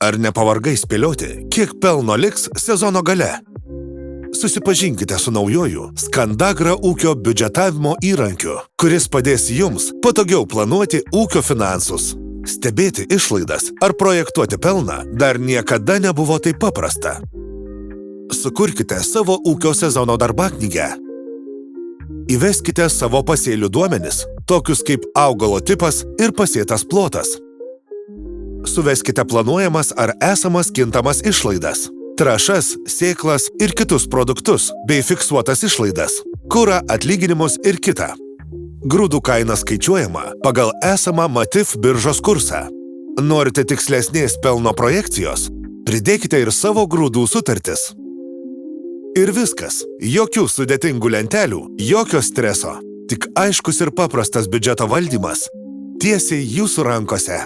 Ar nepavargai spėlioti, kiek pelno liks sezono gale? Susipažinkite su naujoju Skandagra ūkio biudžetavimo įrankiu, kuris padės jums patogiau planuoti ūkio finansus. Stebėti išlaidas ar projektuoti pelną dar niekada nebuvo taip paprasta. Sukurkite savo ūkio sezono darbaknygę. Įveskite savo pasėlių duomenis, tokius kaip augalo tipas ir pasėtas plotas. Suveskite planuojamas ar esamas kintamas išlaidas, trąšas, sėklas ir kitus produktus bei fiksuotas išlaidas, kurą, atlyginimus ir kitą. Grūdų kaina skaičiuojama pagal esamą Matif biržos kursą. Norite tikslesnės pelno projekcijos? Pridėkite ir savo grūdų sutartis. Ir viskas. Jokių sudėtingų lentelių, jokio streso. Tik aiškus ir paprastas biudžeto valdymas. Tiesiai jūsų rankose.